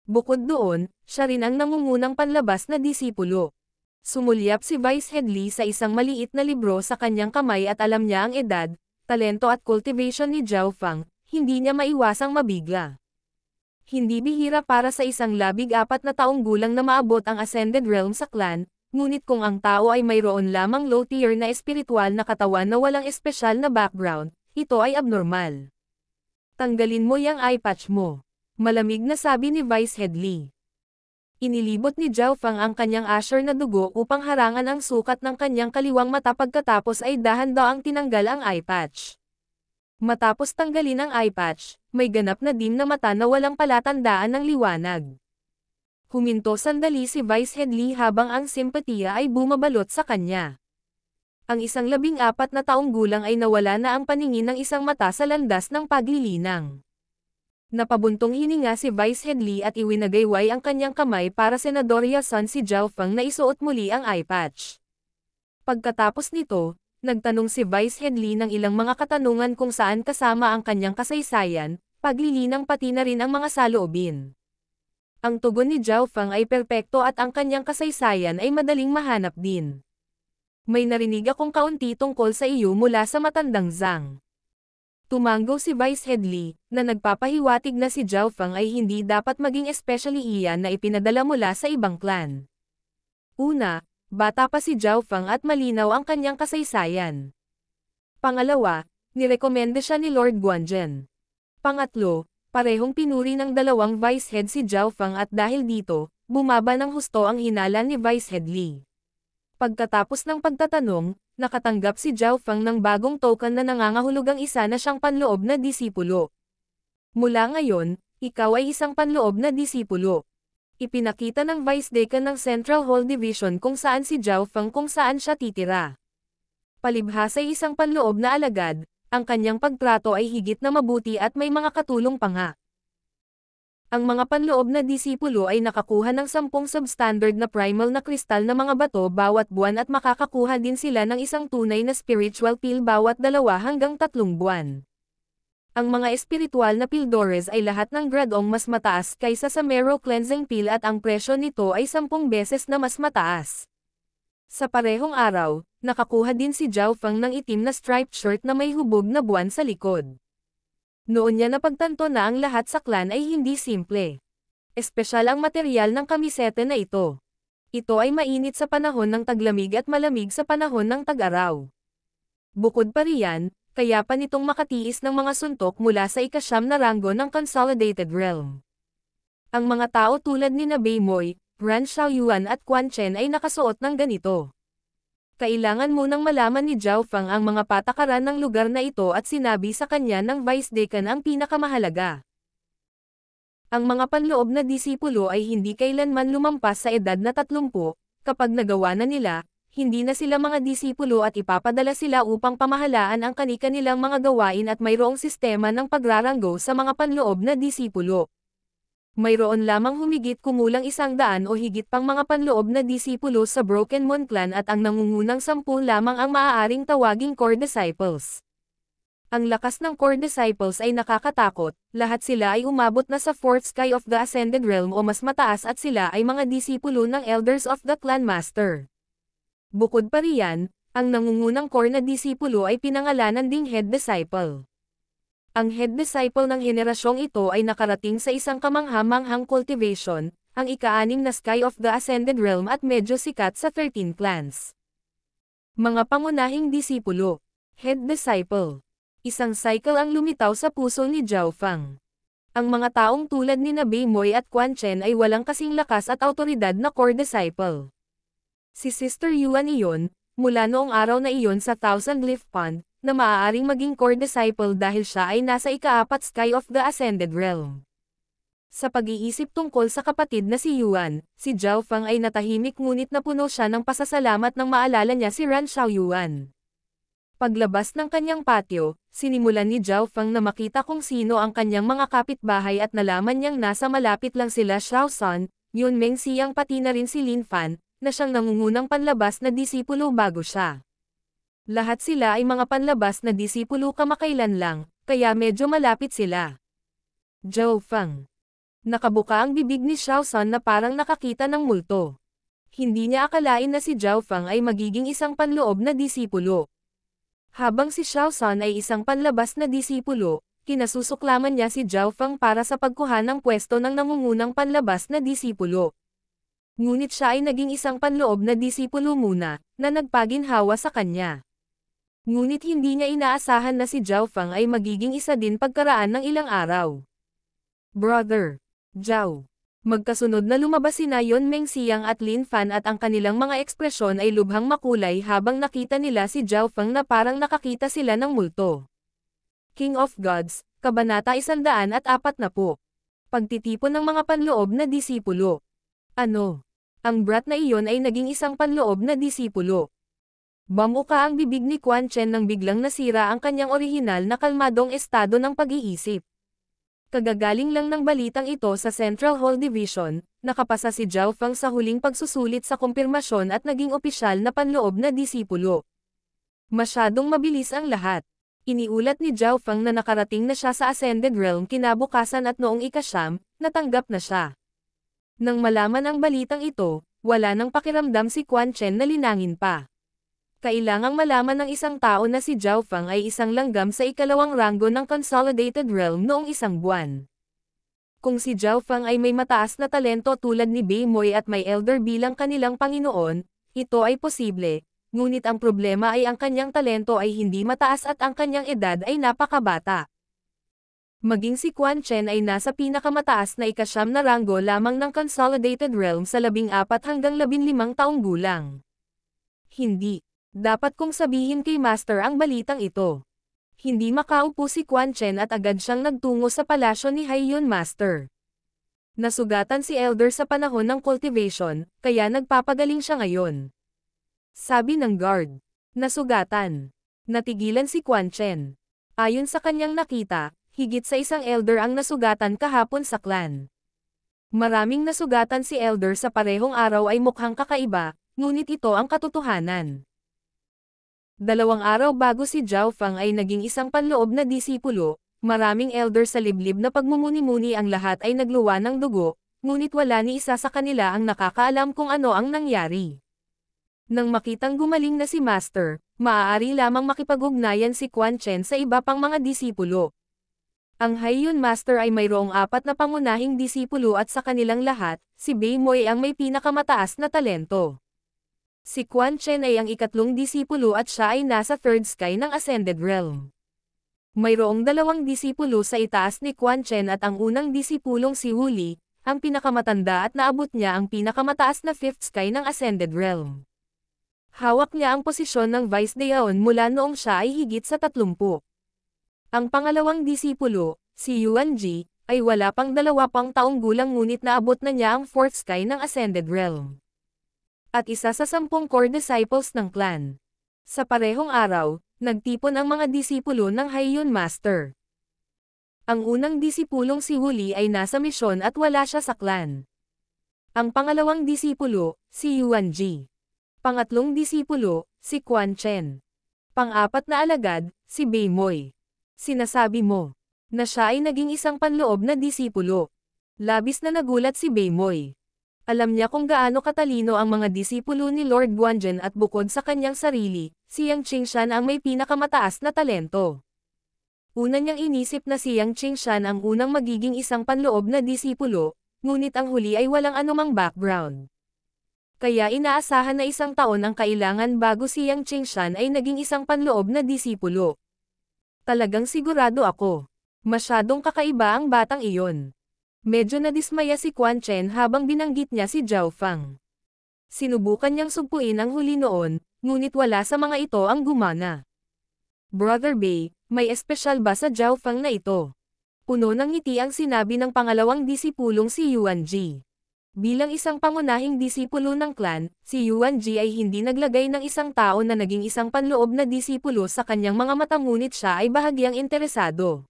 Bukod doon, siya rin ang nangungunang panlabas na disipulo. Sumulyap si Vice Headley sa isang maliit na libro sa kanyang kamay at alam niya ang edad, talento at cultivation ni Zhao Feng, hindi niya maiwasang mabigla. Hindi bihira para sa isang 14 na taong gulang na maabot ang Ascended Realm sa clan, ngunit kung ang tao ay mayroon lamang low-tier na espiritual na katawan na walang espesyal na background, ito ay abnormal. Tanggalin mo yang eye patch mo. Malamig na sabi ni Vice Headley. Inilibot ni Zhao Feng ang kanyang asher na dugo upang harangan ang sukat ng kanyang kaliwang mata pagkatapos ay dahan-daang tinanggal ang eye patch. Matapos tanggalin ang eye patch, may ganap na dim na mata na walang palatandaan ng liwanag. Huminto sandali si Vice Headley habang ang simpatiya ay bumabalot sa kanya. Ang isang 14 na taong gulang ay nawala na ang paningin ng isang mata sa landas ng paglilinang. Napabuntong hininga si Vice Headley at iwinagayway ang kanyang kamay para senadorya son si Zhao Feng na isuot muli ang eye patch. Pagkatapos nito, nagtanong si Vice Headley ng ilang mga katanungan kung saan kasama ang kanyang kasaysayan, paglilinang pati na rin ang mga saloobin. Ang tugon ni Zhao Feng ay perpekto at ang kanyang kasaysayan ay madaling mahanap din. May narinig akong kaunti tungkol sa iyo mula sa matandang Zhang. Tumango si Vice Headley, na nagpapahiwatig na si Zhao Feng ay hindi dapat maging especially iyan na ipinadala mula sa ibang clan. Una, bata pa si Zhao Feng at malinaw ang kanyang kasaysayan. Pangalawa, nirekomenda siya ni Lord Guanzhen. Pangatlo, parehong pinuri ng dalawang Vice Head si Zhao Feng at dahil dito, bumaba ng husto ang hinala ni Vice Headley. Pagkatapos ng pagtatanong, nakatanggap si Zhao Feng ng bagong token na nangangahulugang isa na siyang panloob na disipulo. Mula ngayon, ikaw ay isang panloob na disipulo. Ipinakita ng Vice Decan ng Central Hall Division kung saan si Zhao Feng kung saan siya titira. Palibhas ay isang panloob na alagad, ang kanyang pagtrato ay higit na mabuti at may mga katulong pa nga. Ang mga panloob na disipulo ay nakakuha ng 10 substandard na primal na kristal na mga bato bawat buwan at makakakuha din sila ng isang tunay na spiritual pill bawat 2 hanggang 3 buwan. Ang mga espiritual na pildores ay lahat ng gradong mas mataas kaysa sa marrow cleansing pill at ang presyo nito ay 10 beses na mas mataas. Sa parehong araw, nakakuha din si Zhao Feng ng itim na striped shirt na may hubog na buwan sa likod. Noon niya napagtanto na ang lahat sa clan ay hindi simple. Espesyal ang material ng kamisete na ito. Ito ay mainit sa panahon ng taglamig at malamig sa panahon ng tag-araw. Bukod pa riyan, kaya pa nitong makatiis ng mga suntok mula sa ika-9 na ranggo ng Consolidated Realm. Ang mga tao tulad ni Bei Moi, Ran Xiaoyuan at Quan Chen ay nakasuot ng ganito. Kailangan munang malaman ni Zhao Feng ang mga patakaran ng lugar na ito at sinabi sa kanya ng Vice Decan ang pinakamahalaga. Ang mga panloob na disipulo ay hindi kailanman lumampas sa edad na 30, kapag nagawa na nila, hindi na sila mga disipulo at ipapadala sila upang pamahalaan ang kani-kanilang mga gawain at mayroong sistema ng pagraranggo sa mga panloob na disipulo. Mayroon lamang humigit kumulang 100 o higit pang mga panloob na disipulo sa Broken Moon Clan at ang nangungunang 10 lamang ang maaaring tawaging core disciples. Ang lakas ng core disciples ay nakakatakot, lahat sila ay umabot na sa 4th sky of the Ascended Realm o mas mataas at sila ay mga disipulo ng Elders of the Clan Master. Bukod pa riyan, ang nangungunang core na disipulo ay pinangalanan ding Head Disciple. Ang head disciple ng henerasyong ito ay nakarating sa isang kamangha-manghang cultivation, ang ika-6 na Sky of the Ascended Realm at medyo sikat sa 13 clans. Mga pangunahing disipulo. Head disciple. Isang cycle ang lumitaw sa puso ni Zhao Feng. Ang mga taong tulad ni Bei Moi at Quan Chen ay walang kasing lakas at autoridad na core disciple. Si Sister Yuan iyon, mula noong araw na iyon sa Thousand Leaf Pond, na maaaring maging core disciple dahil siya ay nasa ika-4 sky of the Ascended Realm. Sa pag-iisip tungkol sa kapatid na si Yuan, si Zhao Feng ay natahimik ngunit napuno siya ng pasasalamat nang maalala niya si Ran Xiaoyuan. Paglabas ng kanyang patio, sinimulan ni Zhao Feng na makita kung sino ang kanyang mga kapitbahay at nalaman niyang nasa malapit lang sila Xiao San, Yun Mengxiang pati na rin si Lin Fan, na siyang nangungunang panlabas na disipulo bago siya. Lahat sila ay mga panlabas na disipulo kamakailan lang, kaya medyo malapit sila. Zhao Feng. Nakabuka ang bibig ni Xiao San na parang nakakita ng multo. Hindi niya akalain na si Zhao Feng ay magiging isang panloob na disipulo. Habang si Xiao San ay isang panlabas na disipulo, kinasusuklaman niya si Zhao Feng para sa pagkuha ng pwesto ng nangungunang panlabas na disipulo. Ngunit siya ay naging isang panloob na disipulo muna, na nagpaginhawa sa kanya. Ngunit hindi niya inaasahan na si Zhao Feng ay magiging isa din pagkaraan ng ilang araw. Brother Zhao. Magkasunod na lumabas sina Yun Mengxiang at Lin Fan at ang kanilang mga ekspresyon ay lubhang makulay habang nakita nila si Zhao Feng na parang nakakita sila ng multo. King of Gods, Kabanata 140. Pagtitipon ng mga panloob na disipulo. Ano? Ang brat na iyon ay naging isang panloob na disipulo. Bamuka ang bibig ni Quan Chen nang biglang nasira ang kanyang orihinal na kalmadong estado ng pag-iisip. Kagagaling lang ng balitang ito sa Central Hall Division, nakapasa si Zhao Feng sa huling pagsusulit sa kumpirmasyon at naging opisyal na panloob na disipulo. Masyadong mabilis ang lahat. Iniulat ni Zhao Feng na nakarating na siya sa Ascended Realm kinabukasan at noong ika-9, natanggap na siya. Nang malaman ang balitang ito, wala nang pakiramdam si Quan Chen na linangin pa. Kailangang malaman ng isang tao na si Zhao Feng ay isang langgam sa ikalawang ranggo ng Consolidated Realm noong isang buwan. Kung si Zhao Feng ay may mataas na talento tulad ni Bei Moi at may elder bilang kanilang Panginoon, ito ay posible, ngunit ang problema ay ang kanyang talento ay hindi mataas at ang kanyang edad ay napakabata. Maging si Quan Chen ay nasa pinakamataas na ika-9 na ranggo lamang ng Consolidated Realm sa 14 hanggang 15 taong gulang. Hindi. Dapat kong sabihin kay Master ang balitang ito. Hindi makaupo si Quan Chen at agad siyang nagtungo sa palasyo ni Haiyun Master. Nasugatan si Elder sa panahon ng cultivation, kaya nagpapagaling siya ngayon. Sabi ng guard. Nasugatan. Natigilan si Quan Chen. Ayon sa kanyang nakita, higit sa isang Elder ang nasugatan kahapon sa clan. Maraming nasugatan si Elder sa parehong araw ay mukhang kakaiba, ngunit ito ang katotohanan. 2 araw bago si Zhao Feng ay naging isang panloob na disipulo, maraming elder sa liblib na pagmumuni-muni ang lahat ay nagluwa ng dugo, ngunit wala ni isa sa kanila ang nakakaalam kung ano ang nangyari. Nang makitang gumaling na si Master, maaari lamang makipag-ugnayan si Quan Chen sa iba pang mga disipulo. Ang Haiyun Master ay mayroong 4 na pangunahing disipulo at sa kanilang lahat, si Bei Moi ang may pinakamataas na talento. Si Quan Chen ay ang ikatlong disipulo at siya ay nasa third sky ng Ascended Realm. Mayroong 2 disipulo sa itaas ni Quan Chen at ang unang disipulong si Wu Li, ang pinakamatanda at naabot niya ang pinakamataas na fifth sky ng Ascended Realm. Hawak niya ang posisyon ng Vice Daon mula noong siya ay higit sa 30. Ang pangalawang disipulo, si Yuan Ji, ay wala pang 2 taong gulang ngunit naabot na niya ang fourth sky ng Ascended Realm. At isa sa 10 core disciples ng clan. Sa parehong araw, nagtipon ang mga disipulo ng Haiyun Master. Ang unang disipulong si Wu Li ay nasa misyon at wala siya sa clan. Ang pangalawang disipulo, si Yuan Ji. Pangatlong disipulo, si Quan Chen. Pang-apat na alagad, si Bei Moi. Sinasabi mo na siya ay naging isang panloob na disipulo. Labis na nagulat si Bei Moi. Alam niya kung gaano katalino ang mga disipulo ni Lord Guanzhen at bukod sa kanyang sarili, si Yang Qingshan ang may pinakamataas na talento. Una niyang inisip na si Yang Qingshan ang unang magiging isang panloob na disipulo, ngunit ang huli ay walang anumang background. Kaya inaasahan na 1 taon ang kailangan bago si Yang Qingshan ay naging isang panloob na disipulo. Talagang sigurado ako. Masyadong kakaiba ang batang iyon. Medyo nadismaya si Quan Chen habang binanggit niya si Zhao Feng. Sinubukan niyang sugpuin ang huli noon, ngunit wala sa mga ito ang gumana. Brother Bei, may espesyal ba sa Zhao Feng na ito? Puno ng ngiti ang sinabi ng pangalawang disipulong si Yuan Ji. Bilang isang pangunahing disipulo ng clan, si Yuan Ji ay hindi naglagay ng isang tao na naging isang panloob na disipulo sa kanyang mga mata ngunit siya ay bahagyang interesado.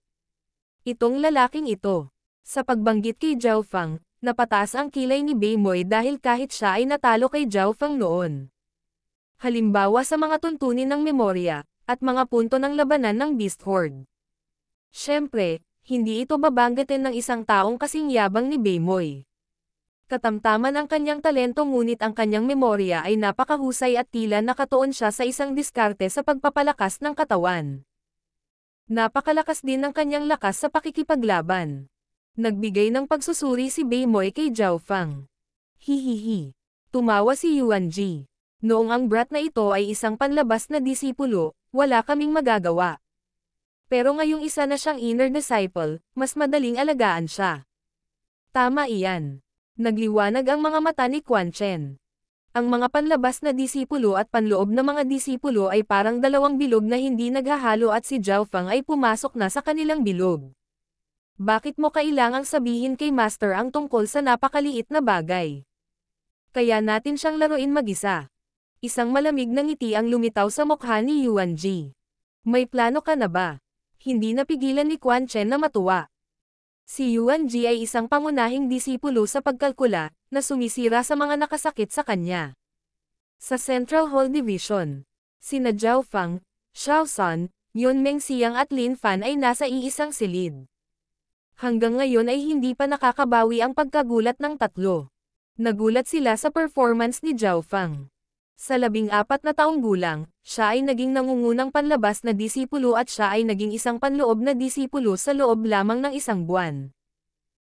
Itong lalaking ito. Sa pagbanggit kay Zhao Fang, napataas ang kilay ni Beimoy dahil kahit siya ay natalo kay Zhao Fang noon. Halimbawa sa mga tuntunin ng memorya, at mga punto ng labanan ng Beast Horde. Siyempre, hindi ito babanggitin ng isang taong kasing yabang ni Beimoy. Katamtaman ang kanyang talento ngunit ang kanyang memorya ay napakahusay at tila nakatuon siya sa isang diskarte sa pagpapalakas ng katawan. Napakalakas din ng kanyang lakas sa pakikipaglaban. Nagbigay ng pagsusuri si Beimoy kay Zhao Fang. Hihihi. Tumawa si Yuan Ji. Noong ang brat na ito ay isang panlabas na disipulo, wala kaming magagawa. Pero ngayong isa na siyang inner disciple, mas madaling alagaan siya. Tama iyan. Nagliwanag ang mga mata ni Quan Chen. Ang mga panlabas na disipulo at panloob na mga disipulo ay parang dalawang bilog na hindi naghahalo at si Zhao Fang ay pumasok na sa kanilang bilog. Bakit mo kailangang sabihin kay Master ang tungkol sa napakaliit na bagay? Kaya natin siyang laruin mag-isa. Isang malamig na ngiti ang lumitaw sa mukha ni Yuan Ji. May plano ka na ba? Hindi napigilan ni Quan Chen na matuwa. Si Yuan Ji ay isang pangunahing disipulo sa pagkalkula, na sumisira sa mga nakasakit sa kanya. Sa Central Hall Division, sina Zhao Fang, Xiao San, Yun Mengxiang at Lin Fan ay nasa iisang silid. Hanggang ngayon ay hindi pa nakakabawi ang pagkagulat ng tatlo. Nagulat sila sa performance ni Zhao Fang. Sa 14 na taong gulang, siya ay naging nangungunang panlabas na disipulo at siya ay naging isang panloob na disipulo sa loob lamang ng isang buwan.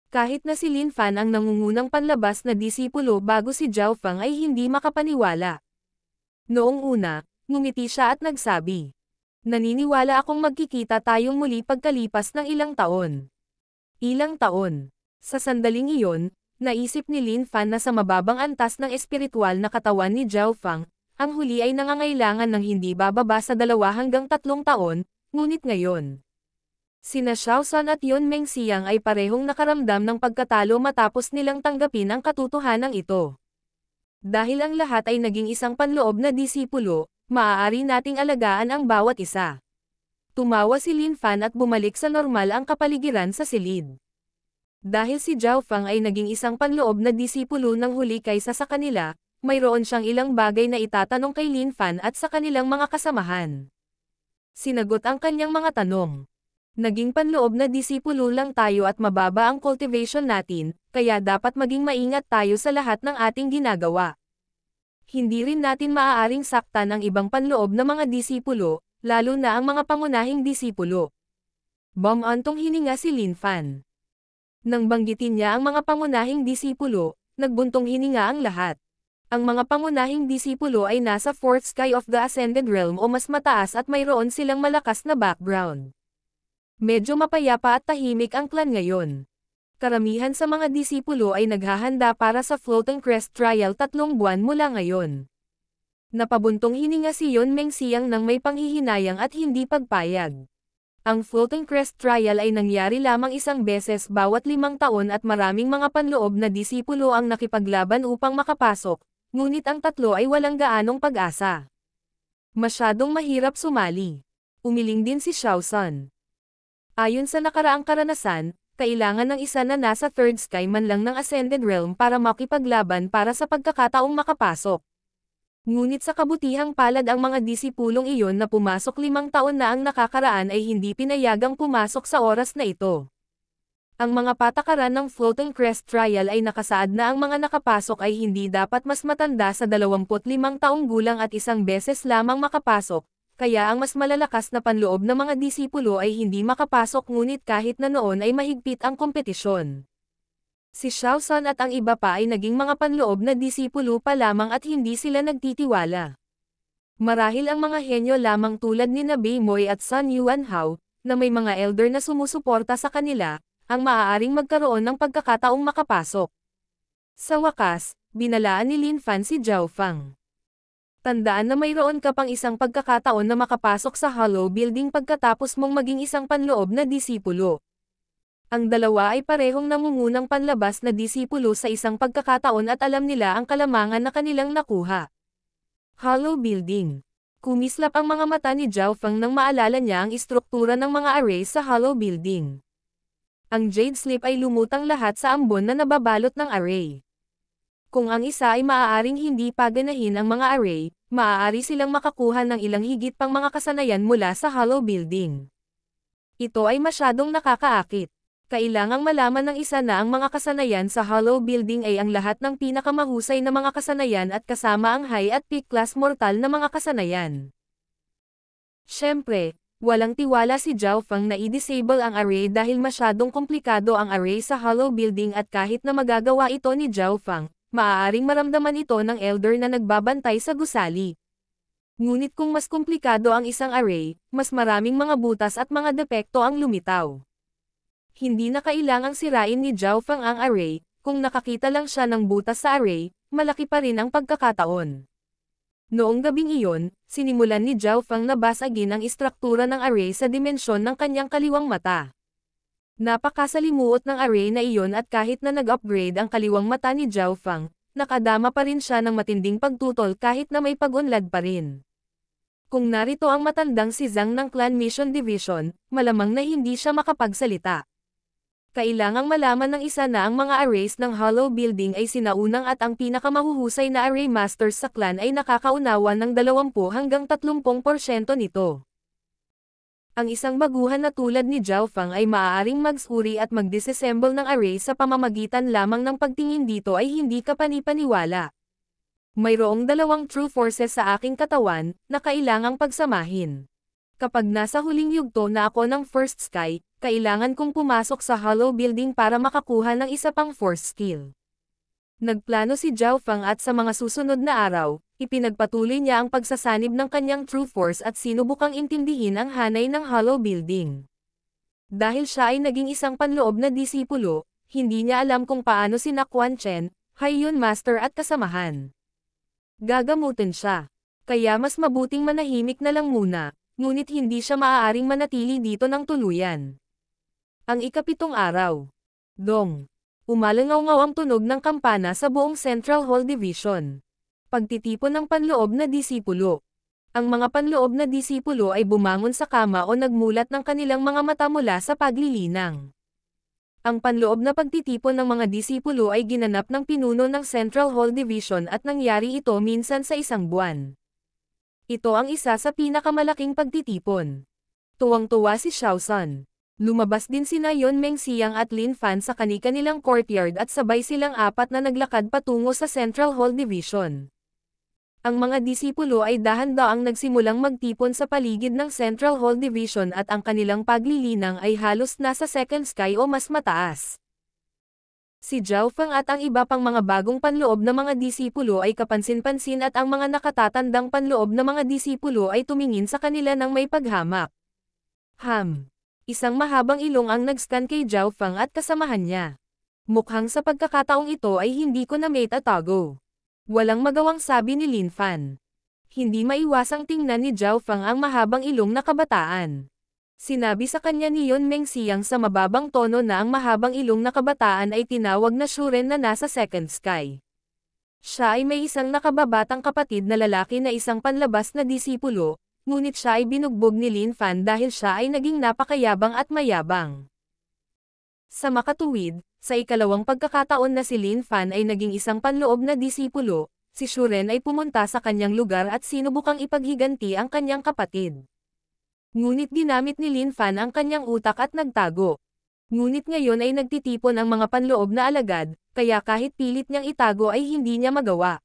Kahit na si Lin Fan ang nangungunang panlabas na disipulo bago si Zhao Fang ay hindi makapaniwala. Noong una, ngumiti siya at nagsabi, "Naniniwala akong magkikita tayong muli pagkalipas ng ilang taon." Ilang taon. Sa sandaling iyon, naisip ni Lin Fan na sa mababang antas ng espiritual na katawan ni Zhao Fang, ang huli ay nangangailangan ng hindi bababa sa 2 hanggang 3 taon, ngunit ngayon. Sina Xiao San at Yun Mengxiang ay parehong nakaramdam ng pagkatalo matapos nilang tanggapin ang katotohanan ito. Dahil ang lahat ay naging isang panloob na disipulo, maaari nating alagaan ang bawat isa. Tumawa si Lin Fan at bumalik sa normal ang kapaligiran sa silid. Dahil si Zhao Fang ay naging isang panloob na disipulo ng huli kaysa sa kanila, mayroon siyang ilang bagay na itatanong kay Lin Fan at sa kanilang mga kasamahan. Sinagot ang kanyang mga tanong. Naging panloob na disipulo lang tayo at mababa ang cultivation natin, kaya dapat maging maingat tayo sa lahat ng ating ginagawa. Hindi rin natin maaaring saktan ang ibang panloob na mga disipulo, lalo na ang mga pangunahing disipulo. Bumantong hininga si Lin Fan. Nang banggitin niya ang mga pangunahing disipulo, nagbuntong hininga ang lahat. Ang mga pangunahing disipulo ay nasa 4th sky of the Ascended Realm o mas mataas at mayroon silang malakas na background. Medyo mapayapa at tahimik ang clan ngayon. Karamihan sa mga disipulo ay naghahanda para sa Floating Crest Trial 3 buwan mula ngayon. Napabuntong hininga si Yun Mengxiang nang may panghihinayang at hindi pagpayag. Ang Floating Crest Trial ay nangyari lamang isang beses bawat 5 taon at maraming mga panloob na disipulo ang nakipaglaban upang makapasok, ngunit ang tatlo ay walang gaanong pag-asa. Masyadong mahirap sumali. Umiling din si Xiao San. Ayon sa nakaraang karanasan, kailangan ng isa na nasa 3rd sky man lang ng Ascended Realm para makipaglaban para sa pagkakataong makapasok. Ngunit sa kabutihang palad ang mga disipulong iyon na pumasok 5 taon na ang nakakaraan ay hindi pinayagang pumasok sa oras na ito. Ang mga patakaran ng Floating Crest Trial ay nakasaad na ang mga nakapasok ay hindi dapat mas matanda sa 25 taong gulang at isang beses lamang makapasok, kaya ang mas malalakas na panloob na mga disipulo ay hindi makapasok ngunit kahit na noon ay mahigpit ang kompetisyon. Si Xiao San at ang iba pa ay naging mga panloob na disipulo pa lamang at hindi sila nagtitiwala. Marahil ang mga henyo lamang tulad ni Beimoy at Sun Yuanhao, na may mga elder na sumusuporta sa kanila, ang maaaring magkaroon ng pagkakataong makapasok. Sa wakas, binalaan ni Lin Fan si Zhao Fang. Tandaan na mayroon ka pang isang pagkakataon na makapasok sa Hollow Building pagkatapos mong maging isang panloob na disipulo. Ang dalawa ay parehong nangungunang panlabas na disipulo sa isang pagkakataon at alam nila ang kalamangan na kanilang nakuha. Hollow Building. Kumislap ang mga mata ni Zhao Feng nang maalala niya ang istruktura ng mga array sa Hollow Building. Ang Jade Slip ay lumutang lahat sa ambon na nababalot ng array. Kung ang isa ay maaaring hindi paganahin ang mga array, maaari silang makakuha ng ilang higit pang mga kasanayan mula sa Hollow Building. Ito ay masyadong nakakaakit. Kailangang malaman ng isa na ang mga kasanayan sa Hollow Building ay ang lahat ng pinakamahusay na mga kasanayan at kasama ang high at peak class mortal na mga kasanayan. Siyempre, walang tiwala si Zhao Feng na i-disable ang array dahil masyadong komplikado ang array sa Hollow Building at kahit na magagawa ito ni Zhao Feng, maaaring maramdaman ito ng elder na nagbabantay sa gusali. Ngunit kung mas komplikado ang isang array, mas maraming mga butas at mga depekto ang lumitaw. Hindi na kailangang sirain ni Zhao Feng ang array, kung nakakita lang siya ng butas sa array, malaki pa rin ang pagkakataon. Noong gabing iyon, sinimulan ni Zhao Feng na basagin ang istruktura ng array sa dimensyon ng kanyang kaliwang mata. Napakasalimuot ng array na iyon at kahit na nag-upgrade ang kaliwang mata ni Zhao Feng, nakadama pa rin siya ng matinding pagtutol kahit na may pag-unlad pa rin. Kung narito ang matandang si Zhang ng Clan Mission Division, malamang na hindi siya makapagsalita. Kailangang malaman ng isa na ang mga arrays ng Hollow Building ay sinaunang at ang pinakamahuhusay na array masters sa clan ay nakakaunawa ng 20 hanggang 30% nito. Ang isang baguhan na tulad ni Zhao Feng ay maaaring magsuri at mag-disassemble ng array sa pamamagitan lamang ng pagtingin dito ay hindi kapanipaniwala. Mayroong 2 true forces sa aking katawan na kailangang pagsamahin. Kapag nasa huling yugto na ako ng First Sky, kailangan kong pumasok sa Hollow Building para makakuha ng isa pang force skill. Nagplano si Zhao Feng at sa mga susunod na araw, ipinagpatuloy niya ang pagsasanib ng kanyang true force at sinubukang intindihin ang hanay ng Hollow Building. Dahil siya ay naging isang panloob na disipulo, hindi niya alam kung paano sina Quan Chen, Haiyun Master at kasamahan. Gagamutin siya. Kaya mas mabuting manahimik na lang muna, ngunit hindi siya maaaring manatili dito ng tuluyan. Ang ikapitong araw. Dong. Umalangaw-ngaw ang tunog ng kampana sa buong Central Hall Division. Pagtitipon ng panloob na disipulo. Ang mga panloob na disipulo ay bumangon sa kama o nagmulat ng kanilang mga mata mula sa paglilinang. Ang panloob na pagtitipon ng mga disipulo ay ginanap ng pinuno ng Central Hall Division at nangyari ito minsan sa isang buwan. Ito ang isa sa pinakamalaking pagtitipon. Tuwang-tuwa si Xiaosan. Lumabas din sina Yon Mengxiang at Lin Fan sa kani-kanilang courtyard at sabay silang apat na naglakad patungo sa Central Hall Division. Ang mga disipulo ay dahan-daang nagsimulang magtipon sa paligid ng Central Hall Division at ang kanilang paglilinang ay halos nasa second sky o mas mataas. Si Zhao Feng at ang iba pang mga bagong panloob na mga disipulo ay kapansin-pansin at ang mga nakatatandang panloob na mga disipulo ay tumingin sa kanila ng may paghamak. Isang mahabang ilong ang nag-scan kay Zhao Feng at kasamahan niya. Mukhang sa pagkakataong ito ay hindi ko na maitatago. Walang magawang sabi ni Lin Fan. Hindi maiwasang tingnan ni Zhao Feng ang mahabang ilong na kabataan. Sinabi sa kanya ni Yon Mengxiang sa mababang tono na ang mahabang ilong na kabataan ay tinawag na Shuren na nasa second sky. Siya ay may isang nakababatang kapatid na lalaki na isang panlabas na disipulo, ngunit siya ay binugbog ni Lin Fan dahil siya ay naging napakayabang at mayabang. Sa makatuwid, sa ikalawang pagkakataon na si Lin Fan ay naging isang panloob na disipulo, si Shuren ay pumunta sa kanyang lugar at sinubukang ipaghiganti ang kanyang kapatid. Ngunit ginamit ni Lin Fan ang kanyang utak at nagtago. Ngunit ngayon ay nagtitipon ang mga panloob na alagad, kaya kahit pilit niyang itago ay hindi niya magawa.